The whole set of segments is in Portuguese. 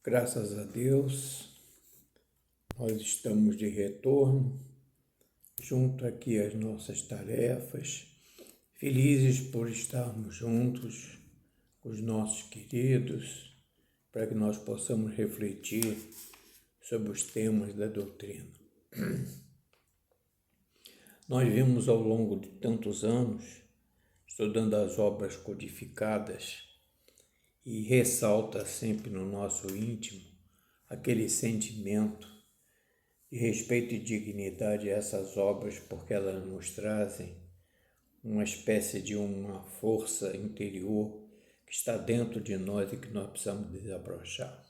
Graças a Deus, nós estamos de retorno, junto aqui às nossas tarefas, felizes por estarmos juntos com os nossos queridos, para que nós possamos refletir sobre os temas da doutrina. Nós vimos ao longo de tantos anos, estudando as obras codificadas, e ressalta sempre no nosso íntimo aquele sentimento de respeito e dignidade a essas obras, porque elas nos trazem uma espécie de uma força interior que está dentro de nós e que nós precisamos desabrochar.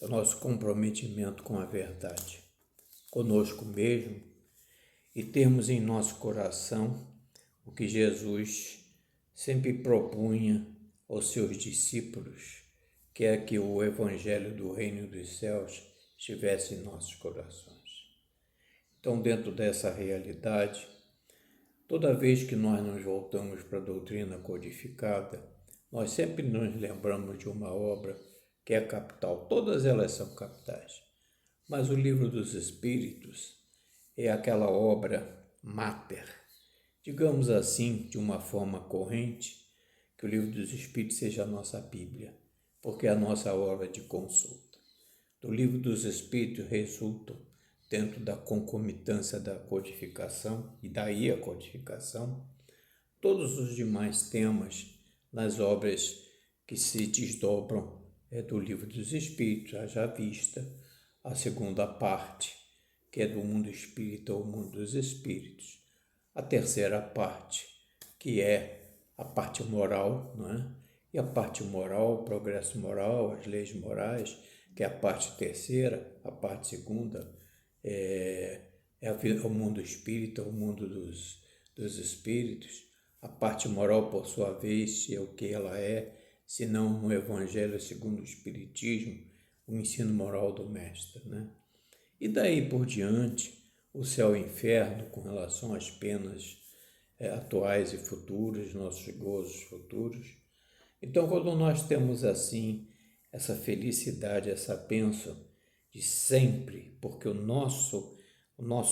É o nosso comprometimento com a verdade, conosco mesmo, e termos em nosso coração o que Jesus sempre propunha aos seus discípulos, que é que o Evangelho do Reino dos Céus estivesse em nossos corações. Então, dentro dessa realidade, toda vez que nós nos voltamos para a doutrina codificada, nós sempre nos lembramos de uma obra que é capital. Todas elas são capitais, mas o Livro dos Espíritos é aquela obra máter, digamos assim, de uma forma corrente, que o Livro dos Espíritos seja a nossa Bíblia, porque é a nossa obra de consulta. Do Livro dos Espíritos resultam, dentro da concomitância da codificação, e daí a codificação, todos os demais temas nas obras que se desdobram do Livro dos Espíritos, haja vista a segunda parte, que é do mundo espírita ao mundo dos espíritos. A terceira parte, que é a parte moral, não é? E a parte moral, o progresso moral, as leis morais, que é a parte terceira. A parte segunda é o mundo espírita, o mundo dos espíritos. A parte moral, por sua vez, é o que ela é, senão um evangelho segundo o espiritismo, o ensino moral do mestre, né? E daí por diante, o céu e o inferno com relação às penas atuais e futuras, nossos gozos futuros. Então, quando nós temos assim essa felicidade, essa bênção de sempre, porque o nosso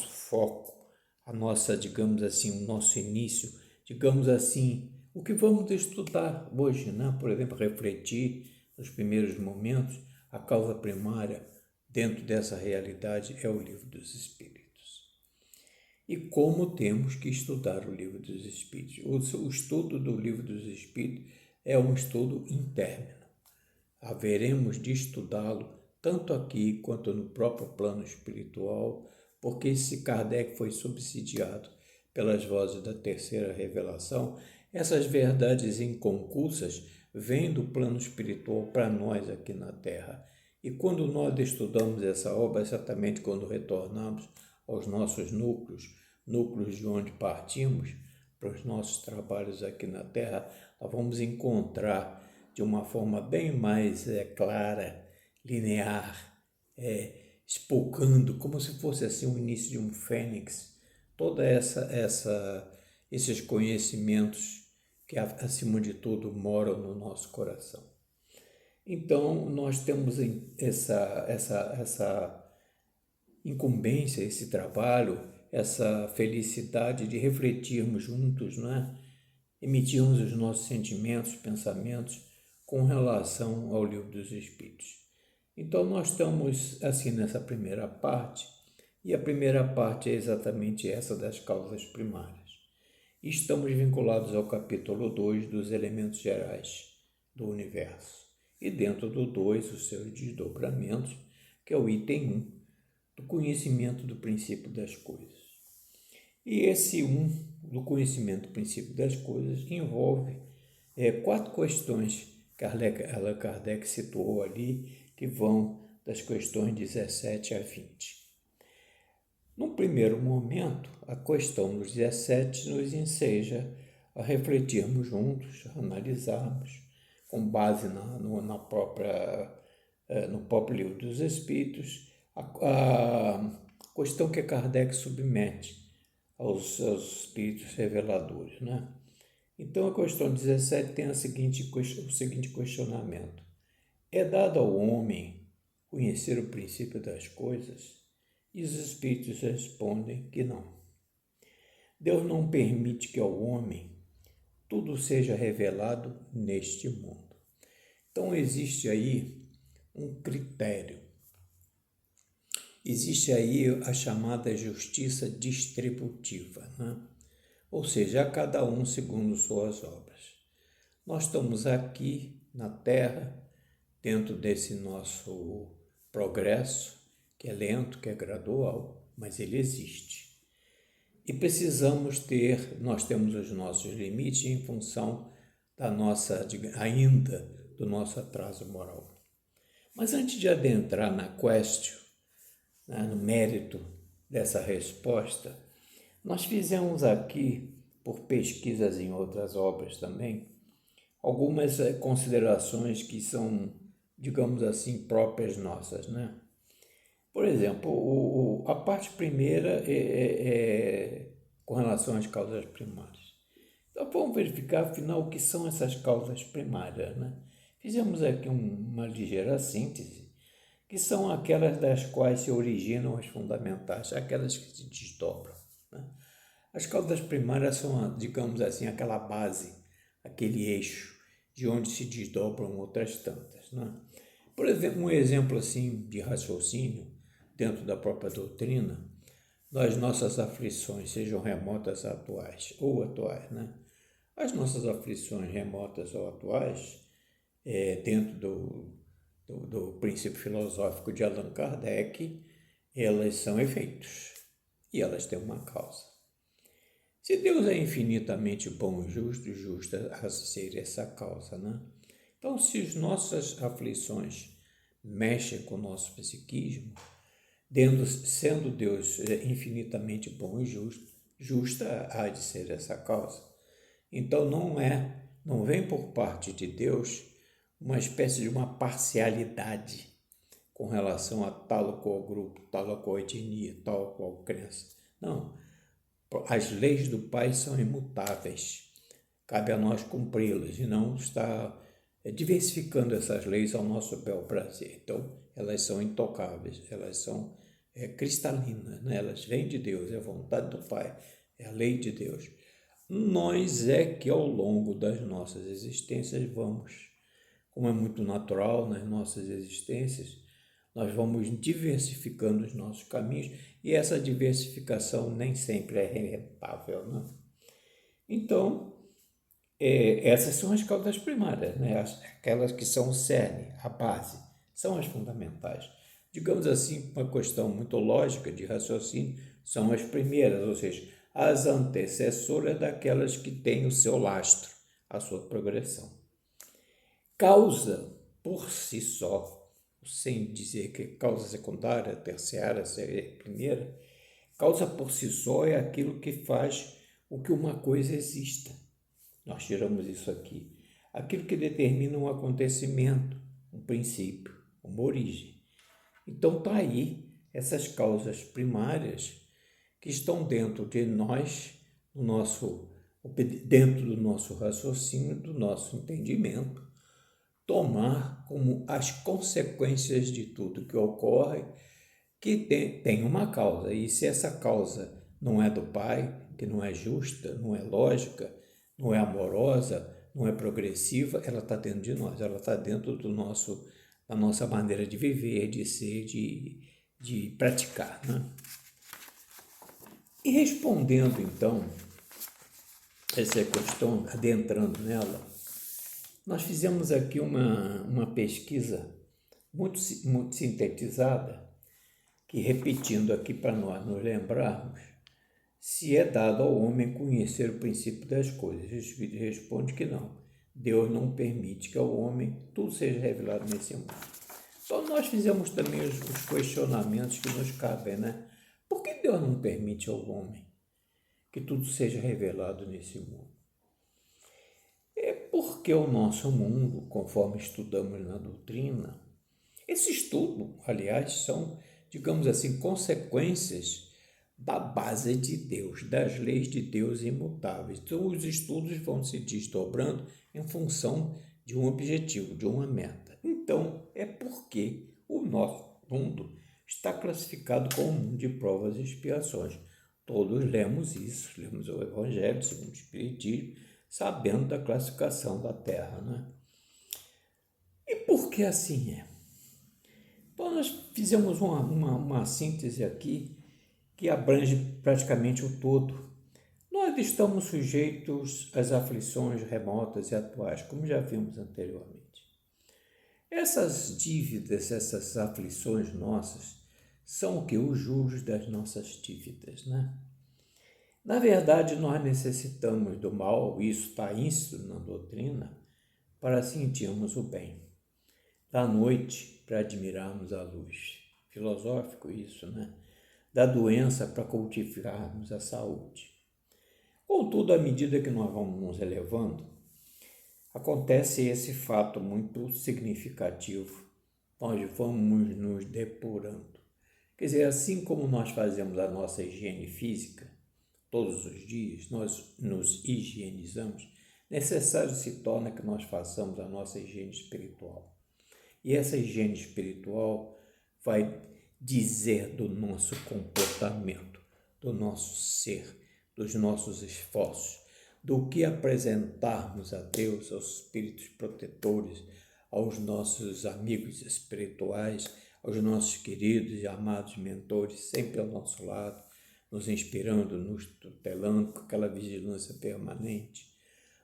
foco, a nossa, digamos assim, o nosso início, digamos assim, o que vamos estudar hoje, né? Por exemplo, refletir nos primeiros momentos, a causa primária dentro dessa realidade é o Livro dos Espíritos. E como temos que estudar o Livro dos Espíritos? O estudo do Livro dos Espíritos é um estudo interno. Haveremos de estudá-lo tanto aqui quanto no próprio plano espiritual, porque se Kardec foi subsidiado pelas vozes da terceira revelação, essas verdades inconcussas vêm do plano espiritual para nós aqui na Terra. E quando nós estudamos essa obra, exatamente quando retornamos aos nossos núcleos de onde partimos, para os nossos trabalhos aqui na Terra, nós vamos encontrar de uma forma bem mais clara, linear, espocando, como se fosse assim o início de um fênix, toda esses conhecimentos que, acima de tudo, moram no nosso coração. Então, nós temos essa incumbência, esse trabalho, essa felicidade de refletirmos juntos, não é? Emitirmos os nossos sentimentos, pensamentos com relação ao Livro dos Espíritos. Então, nós estamos assim nessa primeira parte, e a primeira parte é exatamente essa das causas primárias. E estamos vinculados ao capítulo 2 dos elementos gerais do universo. E dentro do 2, os seus desdobramentos, que é o item 1, do conhecimento do princípio das coisas. E esse 1, do conhecimento do princípio das coisas, envolve 4 questões que Allan Kardec situou ali, que vão das questões 17 a 20. Num primeiro momento, a questão dos 17 nos enseja a refletirmos juntos, a analisarmos, com base no próprio Livro dos Espíritos, a questão que Kardec submete aos espíritos reveladores, né? Então, a questão 17 tem o seguinte questionamento. É dado ao homem conhecer o princípio das coisas? E os Espíritos respondem que não. Deus não permite que ao homem tudo seja revelado neste mundo. Então existe aí um critério. Existe aí a chamada justiça distributiva, né? Ou seja, a cada um segundo suas obras. Nós estamos aqui na Terra, dentro desse nosso progresso, que é lento, que é gradual, mas ele existe. E nós temos os nossos limites em função do nosso atraso moral. Mas antes de adentrar na question, né, no mérito dessa resposta, nós fizemos aqui, por pesquisas em outras obras também, algumas considerações que são, digamos assim, próprias nossas, né? Por exemplo, a parte primeira é com relação às causas primárias. Então, vamos verificar, afinal, o que são essas causas primárias, né? Fizemos aqui uma ligeira síntese, que são aquelas das quais se originam as fundamentais, aquelas que se desdobram, né? As causas primárias são, digamos assim, aquela base, aquele eixo de onde se desdobram outras tantas, né? Por exemplo, um exemplo assim de raciocínio dentro da própria doutrina, das nossas aflições, sejam remotas ou atuais, né? As nossas aflições remotas ou atuais, dentro do princípio filosófico de Allan Kardec, elas são efeitos e elas têm uma causa. Se Deus é infinitamente bom e justo, justa a ser essa causa, né? Então, se as nossas aflições mexem com o nosso psiquismo, sendo Deus infinitamente bom e justo, justa há de ser essa causa. Então não vem por parte de Deus uma espécie de uma parcialidade com relação a tal ou qual grupo, tal ou qual etnia, tal ou qual crença. Não, as leis do Pai são imutáveis, cabe a nós cumpri-las e não estar diversificando essas leis ao nosso bel prazer. Então, elas são intocáveis, elas são cristalinas, né? Elas vêm de Deus, é a vontade do Pai, é a lei de Deus. Nós é que ao longo das nossas existências vamos, como é muito natural nas nossas existências, nós vamos diversificando os nossos caminhos e essa diversificação nem sempre é rentável, né? Então, essas são as causas primárias, né? Aquelas que são o cerne, a base, são as fundamentais. Digamos assim, uma questão muito lógica de raciocínio, são as primeiras, ou seja, as antecessoras daquelas que têm o seu lastro, a sua progressão. Causa, por si só, sem dizer que causa secundária, terciária, primeira, causa por si só é aquilo que faz o que uma coisa exista. Nós tiramos isso aqui. Aquilo que determina um acontecimento, um princípio, uma origem. Então está aí essas causas primárias que estão dentro de nós, dentro do nosso raciocínio, do nosso entendimento, tomar como as consequências de tudo que ocorre, que tem uma causa. E se essa causa não é do Pai, que não é justa, não é lógica, não é amorosa, não é progressiva, ela está dentro de nós, ela está dentro da nossa maneira de viver, de ser, de praticar, né? E respondendo, então, essa questão, adentrando nela, nós fizemos aqui uma pesquisa muito sintetizada, que, repetindo aqui para nós nos lembrarmos, se é dado ao homem conhecer o princípio das coisas. O Espírito responde que não. Deus não permite que ao homem tudo seja revelado nesse mundo. Então, nós fizemos também os questionamentos que nos cabem, né? Por que Deus não permite ao homem que tudo seja revelado nesse mundo? É porque o nosso mundo, conforme estudamos na doutrina, esse estudo, aliás, são, digamos assim, consequências da base de Deus, das leis de Deus imutáveis. Então, os estudos vão se desdobrando em função de um objetivo, de uma meta. Então, porque o nosso mundo está classificado como um mundo de provas e expiações. Todos lemos isso, lemos o Evangelho segundo o Espiritismo, sabendo da classificação da Terra, né? E por que assim é? Então, nós fizemos uma síntese aqui que abrange praticamente o todo. Nós estamos sujeitos às aflições remotas e atuais, como já vimos anteriormente. Essas dívidas, essas aflições nossas, são o que? Os juros das nossas dívidas, né? Na verdade, nós necessitamos do mal, isso está ínsito na doutrina, para sentirmos o bem. Da noite, para admirarmos a luz. Filosófico isso, né? Da doença, para cultivarmos a saúde. Contudo, à medida que nós vamos nos elevando, acontece esse fato muito significativo. Nós vamos nos depurando. Quer dizer, assim como nós fazemos a nossa higiene física, todos os dias, nós nos higienizamos, necessário se torna que nós façamos a nossa higiene espiritual. E essa higiene espiritual vai dizer do nosso comportamento, do nosso ser, dos nossos esforços, do que apresentarmos a Deus, aos espíritos protetores, aos nossos amigos espirituais, aos nossos queridos e amados mentores, sempre ao nosso lado, nos inspirando, nos tutelando com aquela vigilância permanente.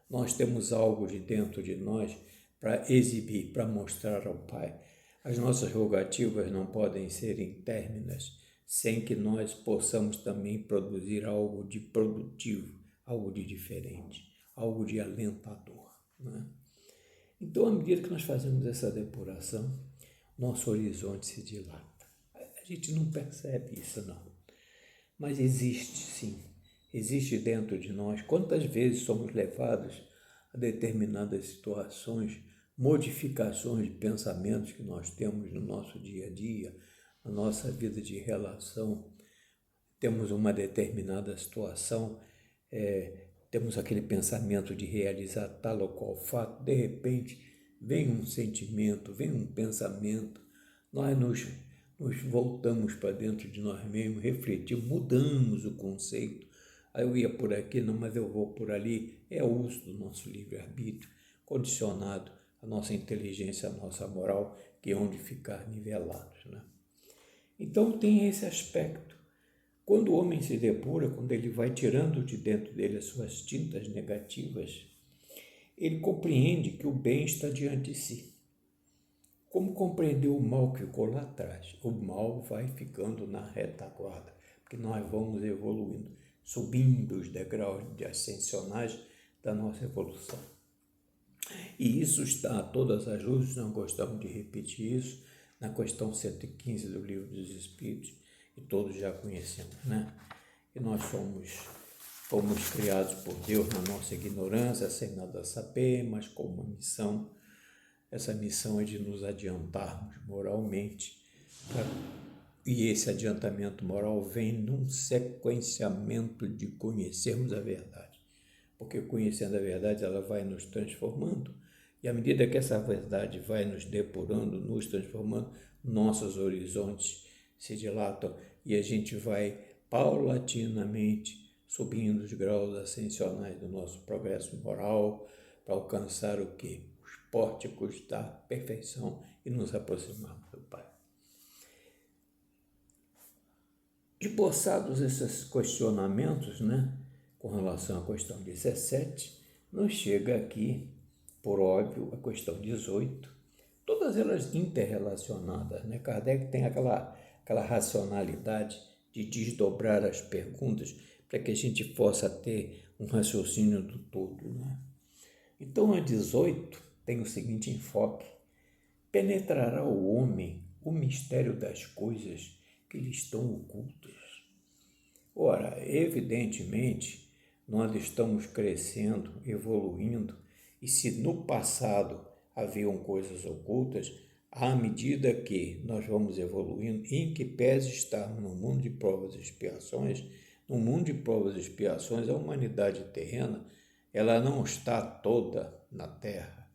Nós temos algo de dentro de nós para exibir, para mostrar ao Pai. As nossas rogativas não podem ser intérminas, sem que nós possamos também produzir algo de produtivo, algo de diferente, algo de alentador, né? Então, à medida que nós fazemos essa depuração, nosso horizonte se dilata. A gente não percebe isso, não. Mas existe, sim. Existe dentro de nós. Quantas vezes somos levados a determinadas situações, modificações de pensamentos que nós temos no nosso dia a dia, na nossa vida de relação. Temos uma determinada situação, temos aquele pensamento de realizar tal ou qual fato, de repente vem um sentimento, vem um pensamento, nós nos voltamos para dentro de nós mesmos, refletimos, mudamos o conceito. Aí eu ia por aqui, não, mas eu vou por ali. É o uso do nosso livre-arbítrio, condicionado à nossa inteligência, à nossa moral, que é onde ficar nivelados, né? Então tem esse aspecto. Quando o homem se depura, quando ele vai tirando de dentro dele as suas tintas negativas, ele compreende que o bem está diante de si. Como compreendeu o mal que ficou lá atrás? O mal vai ficando na retaguarda, porque nós vamos evoluindo, subindo os degraus ascensionais da nossa evolução. E isso está a todas as luzes, não gostamos de repetir isso, na questão 115 do Livro dos Espíritos, que todos já conhecemos, né? E nós fomos criados por Deus na nossa ignorância, sem nada saber, mas com uma missão. Essa missão é de nos adiantarmos moralmente, e esse adiantamento moral vem num sequenciamento de conhecermos a verdade, porque conhecendo a verdade ela vai nos transformando, e à medida que essa verdade vai nos depurando, nos transformando, nossos horizontes se dilatam e a gente vai paulatinamente subindo os graus ascensionais do nosso progresso moral para alcançar o quê? Os pórticos da perfeição e nos aproximarmos do Pai. Esboçados esses questionamentos, né, com relação à questão 17, nos chega aqui, por óbvio, a questão 18, todas elas interrelacionadas, né? Kardec tem aquela racionalidade de desdobrar as perguntas para que a gente possa ter um raciocínio do todo, né? Então, a 18 tem o seguinte enfoque: penetrará o homem o mistério das coisas que lhe estão ocultas. Ora, evidentemente, nós estamos crescendo, evoluindo, e se no passado haviam coisas ocultas, à medida que nós vamos evoluindo, em que pese estarmos no mundo de provas e expiações, no mundo de provas e expiações, a humanidade terrena, ela não está toda na Terra.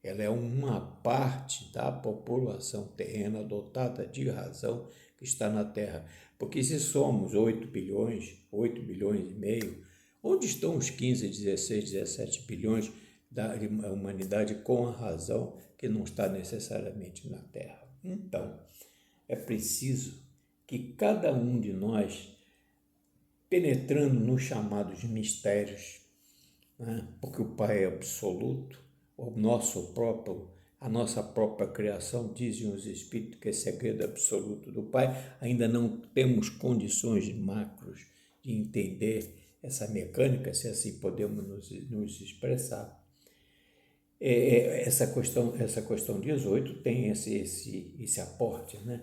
ela é uma parte da população terrena dotada de razão que está na Terra. Porque se somos 8 bilhões e meio, onde estão os 15, 16, 17 bilhões da humanidade com a razão que não está necessariamente na Terra? Então, é preciso que cada um de nós, penetrando nos chamados mistérios, né? Porque o Pai é absoluto, a nossa própria criação, dizem os Espíritos, que é segredo absoluto do Pai. Ainda não temos condições macros de entender essa mecânica, se assim podemos nos expressar. Essa questão 18 tem esse aporte, né?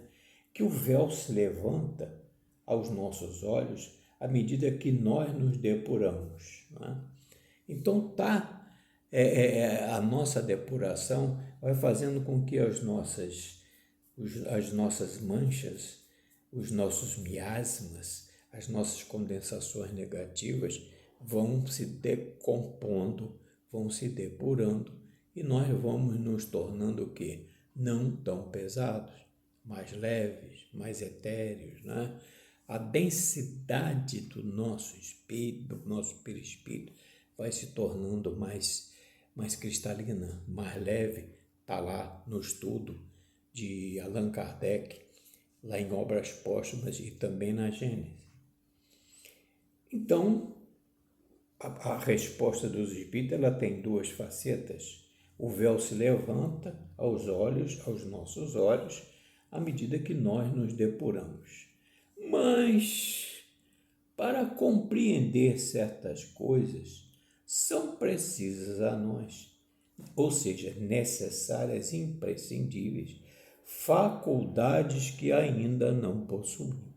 Que o véu se levanta aos nossos olhos à medida que nós nos depuramos, né? Então a nossa depuração vai fazendo com que as nossas manchas, os nossos miasmas, as nossas condensações negativas vão se decompondo, vão se depurando, e nós vamos nos tornando o quê? Não tão pesados, mais leves, mais etéreos, né? A densidade do nosso espírito, do nosso perispírito, vai se tornando mais cristalina, mais leve. Está lá no estudo de Allan Kardec, lá em Obras Póstumas e também na Gênese. Então, a resposta dos espíritos, ela tem duas facetas. O véu se levanta aos nossos olhos, à medida que nós nos depuramos. Mas, para compreender certas coisas, são precisas a nós, ou seja, necessárias e imprescindíveis, faculdades que ainda não possuímos.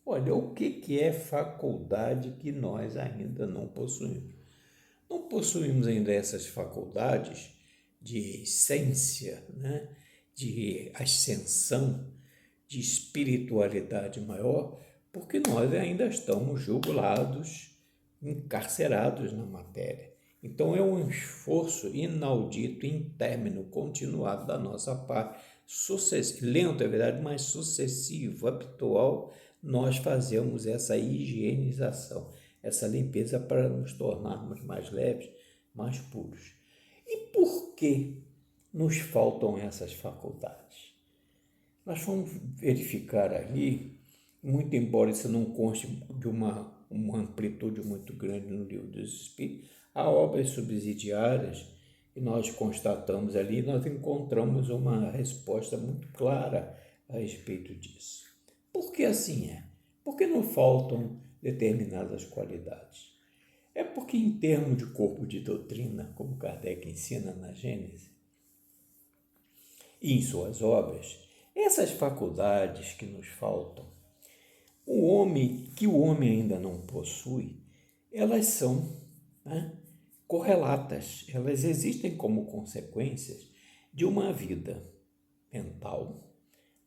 Olha, o que é faculdade que nós ainda não possuímos? Não possuímos ainda essas faculdades de essência, né? De ascensão, de espiritualidade maior, porque nós ainda estamos jugulados, encarcerados na matéria. Então, é um esforço inaudito, interno, continuado da nossa parte, lento, é verdade, mas sucessivo, habitual. Nós fazemos essa higienização, essa limpeza para nos tornarmos mais leves, mais puros. E por que nos faltam essas faculdades? Nós vamos verificar ali, muito embora isso não conste de uma amplitude muito grande no Livro dos Espíritos, há obras subsidiárias e nós constatamos ali, nós encontramos uma resposta muito clara a respeito disso. Por que assim é? Por que não faltam determinadas qualidades? É porque, em termos de corpo de doutrina, como Kardec ensina na Gênese e em suas obras, essas faculdades que nos faltam, o homem ainda não possui, elas são, né, correlatas, elas existem como consequências de uma vida mental,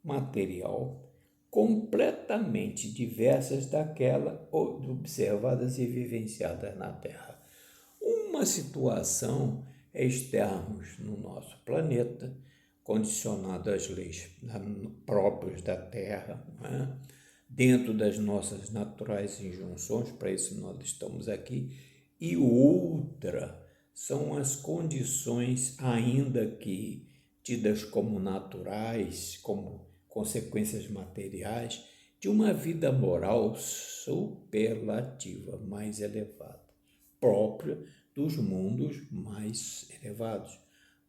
material, completamente diversas daquela observadas e vivenciadas na Terra. Uma situação é estarmos no nosso planeta, condicionado às leis próprias da Terra, né? Dentro das nossas naturais injunções, para isso nós estamos aqui, e outra são as condições, ainda que tidas como naturais, como consequências materiais, de uma vida moral superlativa, mais elevada, própria dos mundos mais elevados,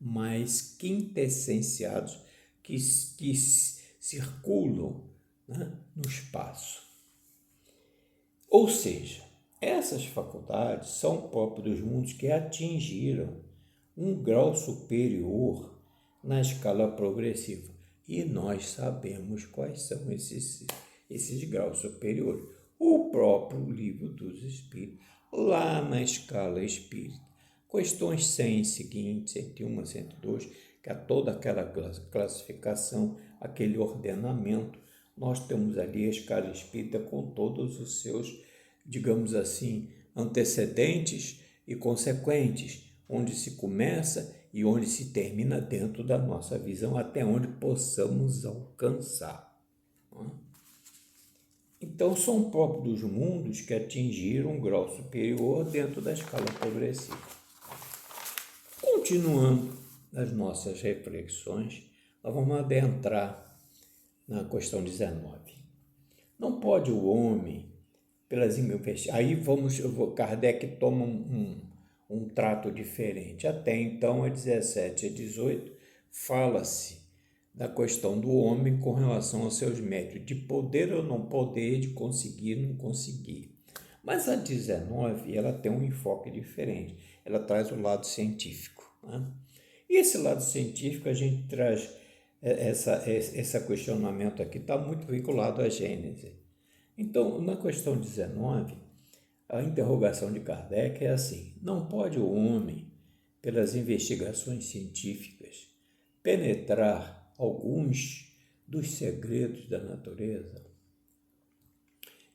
mais quintessenciados, que circulam, né, no espaço. Ou seja, essas faculdades são próprias dos mundos que atingiram um grau superior na escala progressiva. E nós sabemos quais são esses graus superiores. O próprio Livro dos Espíritos, lá na escala espírita, questões 100 seguintes, 101 a 102, que há toda aquela classificação, aquele ordenamento, nós temos ali a escala espírita com todos os seus, digamos assim, antecedentes e consequentes, onde se começa e onde se termina dentro da nossa visão, até onde possamos alcançar. Então, são próprios dos mundos que atingiram um grau superior dentro da escala progressiva. Continuando as nossas reflexões, nós vamos adentrar na questão 19. Não pode o homem, pelas investigações... Aí Kardec toma um trato diferente. Até então, a 17 e a 18, fala-se da questão do homem com relação aos seus méritos, de poder ou não poder, de conseguir ou não conseguir. Mas a 19, ela tem um enfoque diferente. Ela traz o lado científico, né? E esse lado científico, a gente traz esse questionamento aqui, está muito vinculado à Gênese. Então, na questão 19, a interrogação de Kardec é assim: não pode o homem, pelas investigações científicas, penetrar alguns dos segredos da natureza?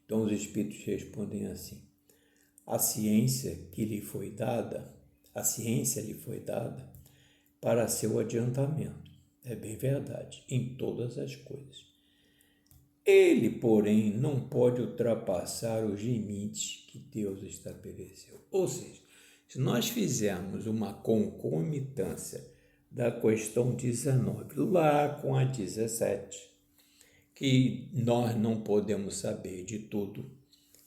Então, os espíritos respondem assim: a ciência lhe foi dada para seu adiantamento. É bem verdade, em todas as coisas. Ele, porém, não pode ultrapassar os limites que Deus estabeleceu. Ou seja, se nós fizermos uma concomitância da questão 19 lá com a 17, que nós não podemos saber de tudo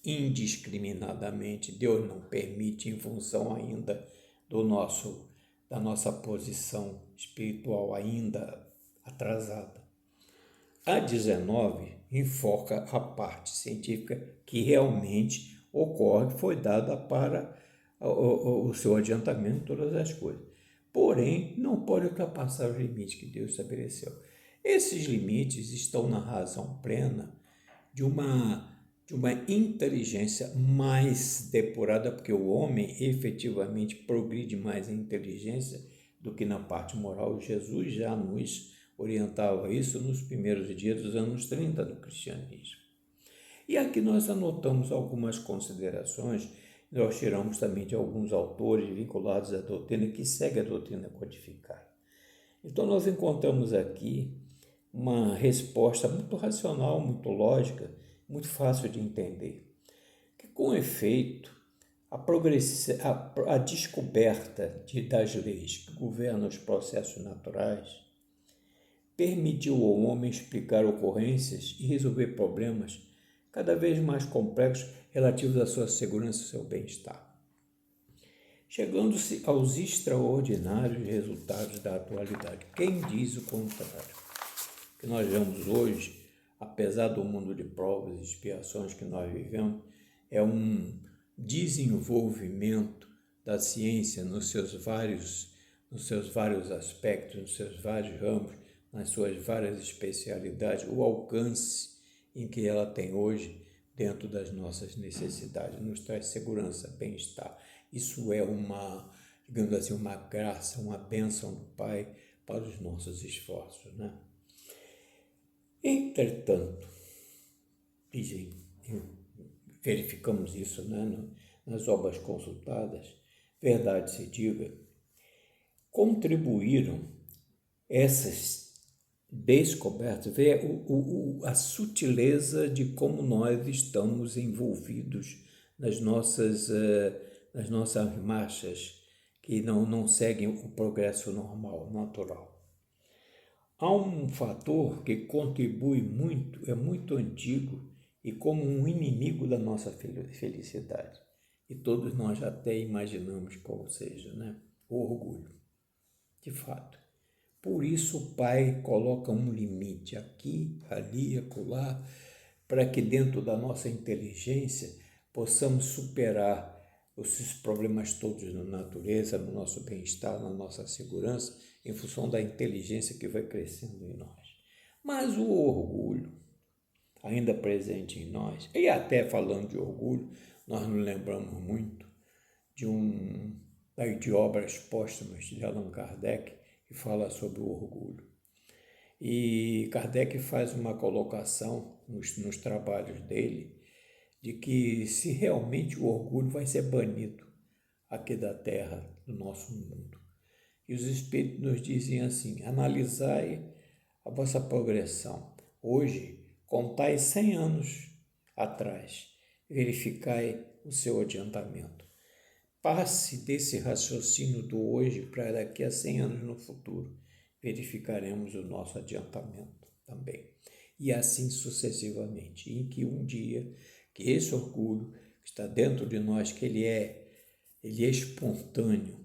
indiscriminadamente, Deus não permite, em função ainda da nossa posição espiritual ainda atrasada. A 19 enfoca a parte científica que realmente ocorre, foi dada para o seu adiantamento de todas as coisas. Porém, não pode ultrapassar os limites que Deus estabeleceu. Esses limites estão na razão plena de uma inteligência mais depurada, porque o homem efetivamente progride mais em inteligência do que na parte moral. Jesus já nos orientava isso nos primeiros dias dos anos 30 do cristianismo. E aqui nós anotamos algumas considerações, nós tiramos também de alguns autores vinculados à doutrina que segue a doutrina codificada. Então nós encontramos aqui uma resposta muito racional, muito lógica, muito fácil de entender, que com efeito a descoberta das leis que governam os processos naturais permitiu ao homem explicar ocorrências e resolver problemas cada vez mais complexos relativos à sua segurança e seu bem-estar, chegando-se aos extraordinários resultados da atualidade. Quem diz o contrário? O que nós vemos hoje, apesar do mundo de provas e expiações que nós vivemos, é um desenvolvimento da ciência nos seus vários aspectos, nos seus vários ramos, nas suas várias especialidades, o alcance em que ela tem hoje dentro das nossas necessidades, nos traz segurança, bem-estar. Isso é digamos assim, uma graça, uma bênção do Pai para os nossos esforços, né? Entretanto, verificamos isso, né, nas obras consultadas, verdade se diga, contribuíram essas descobertas, ver a sutileza de como nós estamos envolvidos nas nossas marchas que não seguem o progresso normal, natural. Há um fator que contribui muito, é muito antigo e como um inimigo da nossa felicidade. E todos nós até imaginamos qual seja, né? O orgulho. De fato. Por isso o Pai coloca um limite aqui, ali, acolá, para que dentro da nossa inteligência possamos superar esses problemas todos na natureza, no nosso bem-estar, na nossa segurança, em função da inteligência que vai crescendo em nós. Mas o orgulho, ainda presente em nós, e até falando de orgulho, nós nos lembramos muito de obras póstumas de Allan Kardec, que fala sobre o orgulho. E Kardec faz uma colocação nos trabalhos dele, de que se realmente o orgulho vai ser banido aqui da Terra, do nosso mundo, E os Espíritos nos dizem assim: analisai a vossa progressão. Hoje, contai 100 anos atrás, verificai o seu adiantamento. Passe desse raciocínio do hoje para daqui a 100 anos no futuro, verificaremos o nosso adiantamento também. E assim sucessivamente, em que um dia, que esse orgulho que está dentro de nós, que ele é espontâneo,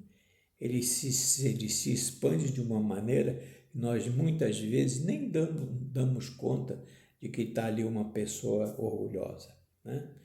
ele se expande de uma maneira que nós muitas vezes nem damos conta de que está ali uma pessoa orgulhosa, né?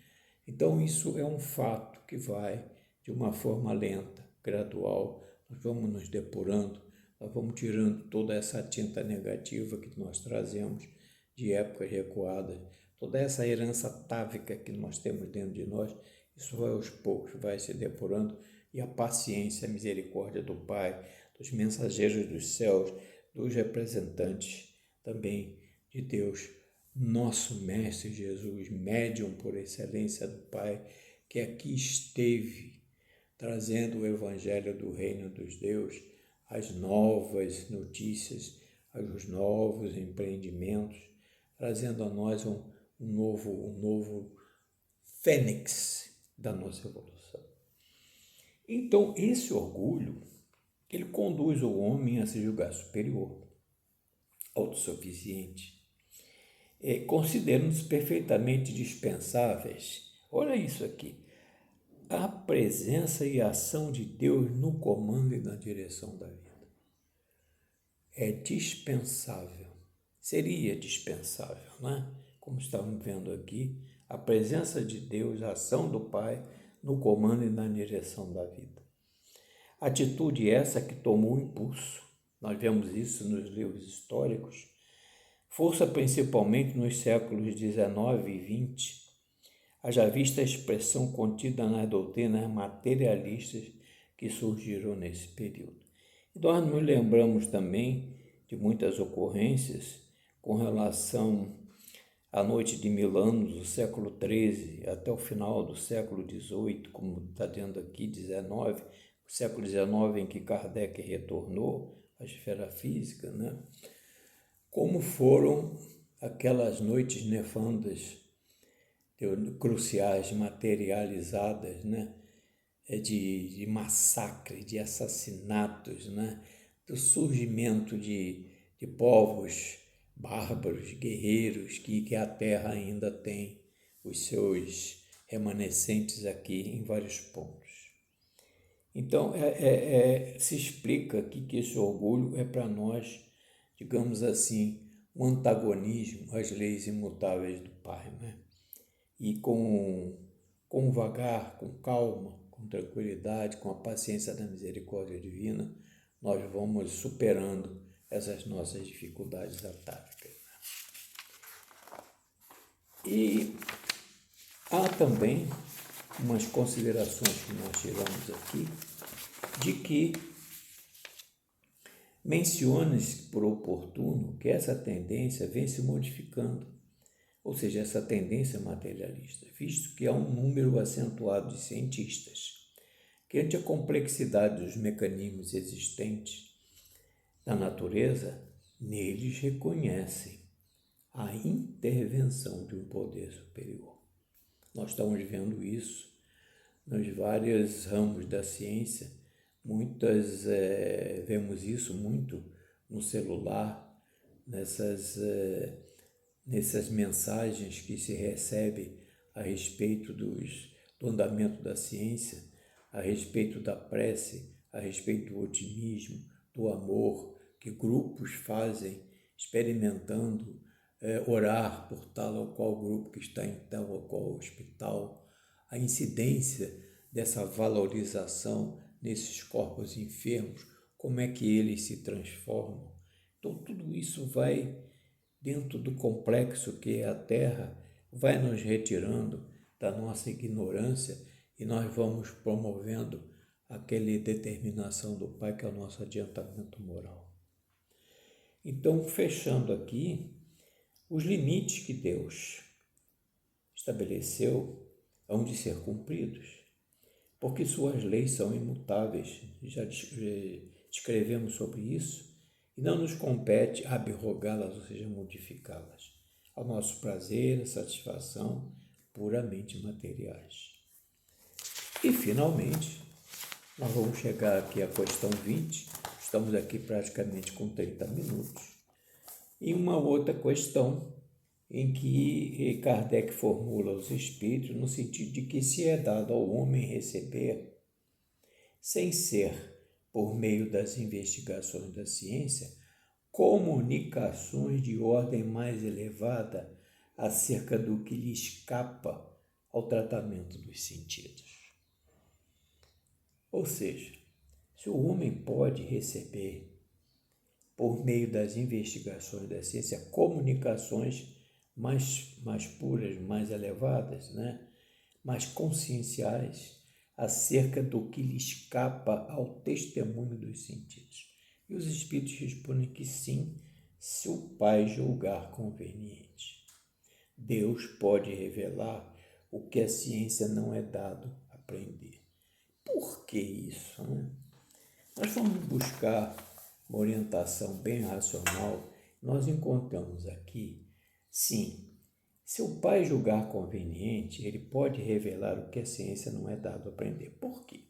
Então isso é um fato que vai de uma forma lenta, gradual, nós vamos nos depurando, nós vamos tirando toda essa tinta negativa que nós trazemos de épocas recuadas, toda essa herança atávica que nós temos dentro de nós, isso vai aos poucos, vai se depurando, e a paciência, a misericórdia do Pai, dos mensageiros dos céus, dos representantes também de Deus, nosso Mestre Jesus, médium por excelência do Pai, que aqui esteve trazendo o Evangelho do Reino dos Deus, as novas notícias, os novos empreendimentos, trazendo a nós um novo fênix da nossa evolução. Então, esse orgulho, ele conduz o homem a se julgar superior, autossuficiente, considerando-se perfeitamente dispensáveis. Olha isso aqui. A presença e a ação de Deus no comando e na direção da vida. É dispensável. Seria dispensável, né? Como estamos vendo aqui, a presença de Deus, a ação do Pai no comando e na direção da vida. Atitude essa que tomou impulso. Nós vemos isso nos livros históricos. Força principalmente nos séculos XIX e XX, haja vista a expressão contida nas doutrinas materialistas que surgiram nesse período. E nós nos lembramos também de muitas ocorrências com relação à noite de Milano, do século XIII, até o final do século XVIII, como está dizendo aqui, XIX, o século XIX em que Kardec retornou à esfera física, né? Como foram aquelas noites nefandas, cruciais, materializadas, né? De massacre, de assassinatos, né? Do surgimento de povos bárbaros, guerreiros, que a Terra ainda tem os seus remanescentes aqui em vários pontos. Então, se explica aqui que esse orgulho é para nós, digamos assim, um antagonismo às leis imutáveis do Pai, né? E com vagar, com calma, com tranquilidade, com a paciência da misericórdia divina, nós vamos superando essas nossas dificuldades atávicas. E há também umas considerações que nós tiramos aqui, de que menciona-se por oportuno que essa tendência vem se modificando, ou seja, essa tendência materialista, visto que há um número acentuado de cientistas que, ante a complexidade dos mecanismos existentes da natureza, neles reconhecem a intervenção de um poder superior. Nós estamos vendo isso nos vários ramos da ciência, vemos isso muito no celular, nessas mensagens que se recebe a respeito do andamento da ciência, a respeito da prece, a respeito do otimismo, do amor, que grupos fazem experimentando orar por tal ou qual grupo que está em tal ou qual hospital, a incidência dessa valorização nesses corpos enfermos, como é que eles se transformam. Então, tudo isso vai dentro do complexo que é a Terra, vai nos retirando da nossa ignorância e nós vamos promovendo aquela determinação do Pai que é o nosso adiantamento moral. Então, fechando aqui, os limites que Deus estabeleceu hão de ser cumpridos, porque suas leis são imutáveis. Já escrevemos sobre isso e não nos compete abrogá-las, ou seja, modificá-las, ao nosso prazer e satisfação puramente materiais. E, finalmente, nós vamos chegar aqui à questão 20, estamos aqui praticamente com 30 minutos, e uma outra questão em que Kardec formula os espíritos no sentido de que se é dado ao homem receber, sem ser por meio das investigações da ciência, comunicações de ordem mais elevada acerca do que lhe escapa ao tratamento dos sentidos. Ou seja, se o homem pode receber, por meio das investigações da ciência, comunicações mais puras, mais elevadas, mais conscienciais, acerca do que lhe escapa ao testemunho dos sentidos. E os espíritos respondem que sim, se o Pai julgar conveniente. Deus pode revelar o que a ciência não é dado a aprender. Por que isso? Nós vamos buscar uma orientação bem racional. Nós encontramos aqui, sim, se o Pai julgar conveniente, ele pode revelar o que a ciência não é dado a aprender. Por quê?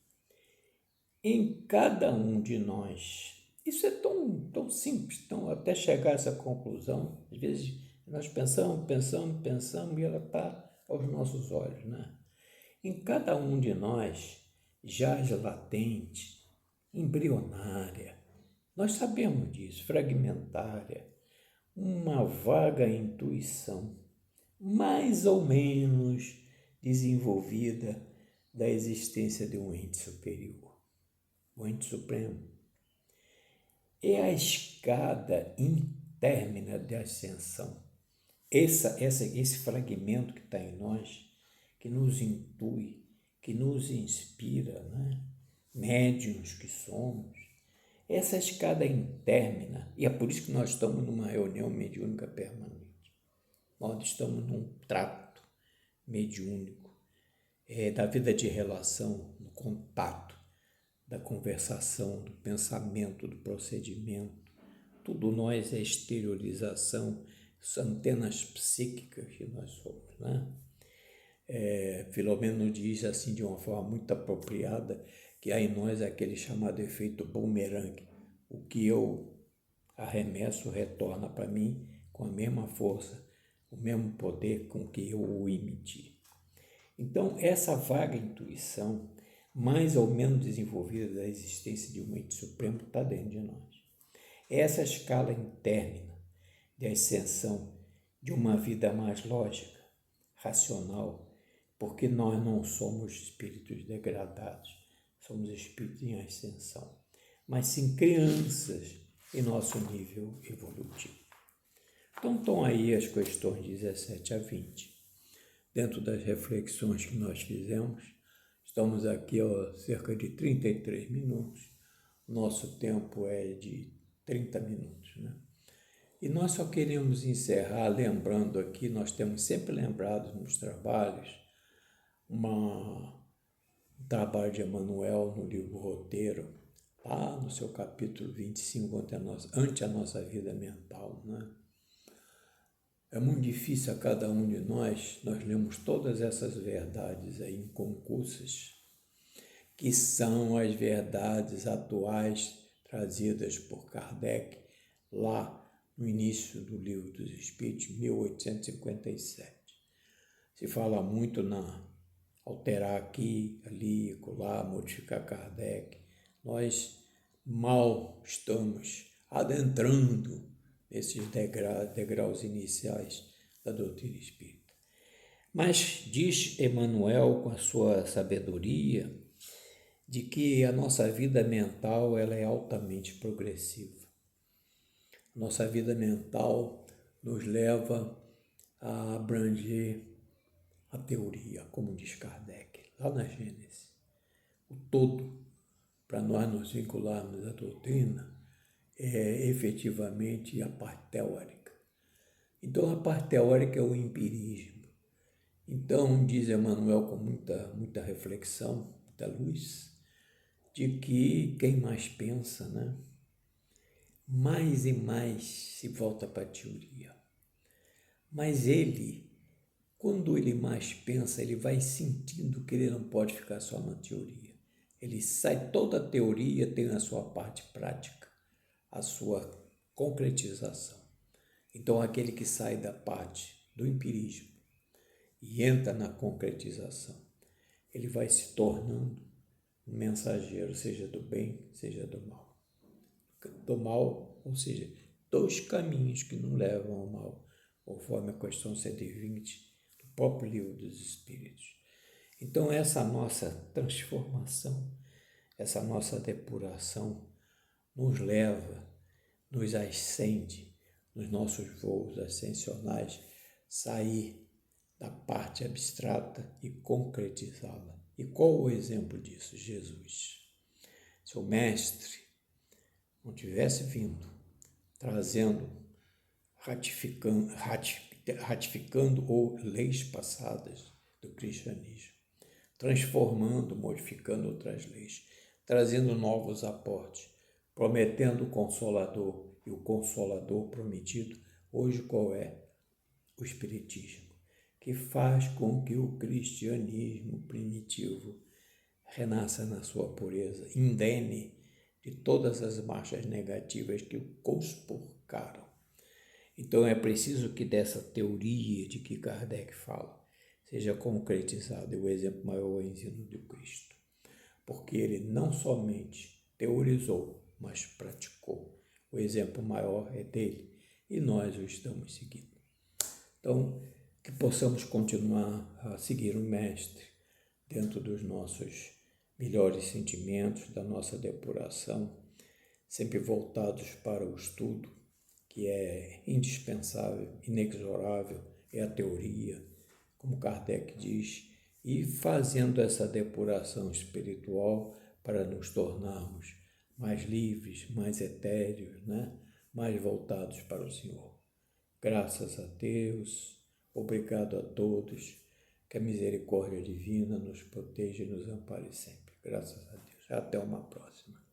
Em cada um de nós, isso é tão simples, até chegar a essa conclusão, às vezes nós pensamos e ela está aos nossos olhos, Em cada um de nós jaz latente, embrionária, nós sabemos disso, fragmentária, uma vaga intuição, mais ou menos desenvolvida, da existência de um ente superior, o ente supremo. É a escada interna de ascensão. Esse fragmento que está em nós, que nos intui, que nos inspira, médiuns que somos, essa escada interna, e é por isso que nós estamos numa reunião mediúnica permanente. Nós estamos num trato mediúnico, da vida de relação, do contato, da conversação, do pensamento, do procedimento. Tudo nós é exteriorização, são antenas psíquicas que nós somos, Filomeno diz assim de uma forma muito apropriada que há em nós aquele chamado efeito bumerangue. O que eu arremesso retorna para mim com a mesma força, o mesmo poder com que eu o emiti. Então, essa vaga intuição, mais ou menos desenvolvida da existência de um ente supremo, está dentro de nós. Essa escala interna de ascensão de uma vida mais lógica, racional, porque nós não somos espíritos degradados, somos espíritos em ascensão, mas sim crianças em nosso nível evolutivo. Então estão aí as questões 17 a 20. Dentro das reflexões que nós fizemos, estamos aqui há cerca de 33 minutos. Nosso tempo é de 30 minutos, E nós só queremos encerrar lembrando aqui, nós temos sempre lembrado nos trabalhos, um trabalho de Emmanuel no livro Roteiro, lá no seu capítulo 25, ante a nossa vida mental, É muito difícil a cada um de nós lemos todas essas verdades aí inconcussas, que são as verdades atuais trazidas por Kardec lá no início do Livro dos Espíritos, 1857. Se fala muito alterar aqui, ali, acolá, modificar Kardec. Nós mal estamos adentrando esses degraus iniciais da doutrina espírita. Mas diz Emmanuel, com a sua sabedoria, de que a nossa vida mental ela é altamente progressiva. Nossa vida mental nos leva a abranger a teoria, como diz Kardec, lá na Gênesis. O todo, para nós nos vincularmos à doutrina, é efetivamente a parte teórica. Então, a parte teórica é o empirismo. Então, diz Emmanuel com muita reflexão, muita luz, de que quem mais pensa, né, mais e mais se volta para a teoria. Mas ele, quando ele mais pensa, ele vai sentindo que ele não pode ficar só na teoria. Ele sai, toda a teoria tem a sua parte prática, a sua concretização. Então, aquele que sai da parte do empirismo e entra na concretização, ele vai se tornando um mensageiro, seja do bem, seja do mal. Do mal, ou seja, dois caminhos que não levam ao mal, conforme a questão 120 do próprio Livro dos Espíritos. Então, essa nossa transformação, essa nossa depuração nos leva, nos ascende nos nossos voos ascensionais, sair da parte abstrata e concretizá-la. E qual o exemplo disso? Jesus. Se o Mestre não tivesse vindo, trazendo, ratificando ou leis passadas do cristianismo, transformando, modificando outras leis, trazendo novos aportes, prometendo o Consolador, e o Consolador prometido, hoje qual é? O Espiritismo, que faz com que o cristianismo primitivo renasça na sua pureza, indene de todas as marchas negativas que o conspurcaram. Então é preciso que dessa teoria de que Kardec fala seja concretizado, e o exemplo maior é o ensino de Cristo, porque ele não somente teorizou, mas praticou. O exemplo maior é dele e nós o estamos seguindo. Então, que possamos continuar a seguir o Mestre dentro dos nossos melhores sentimentos, da nossa depuração, sempre voltados para o estudo, que é indispensável, inexorável, é a teoria, como Kardec diz, e fazendo essa depuração espiritual para nos tornarmos mais livres, mais etéreos, né? Mais voltados para o Senhor. Graças a Deus, obrigado a todos, que a misericórdia divina nos proteja e nos ampare sempre. Graças a Deus. Até uma próxima.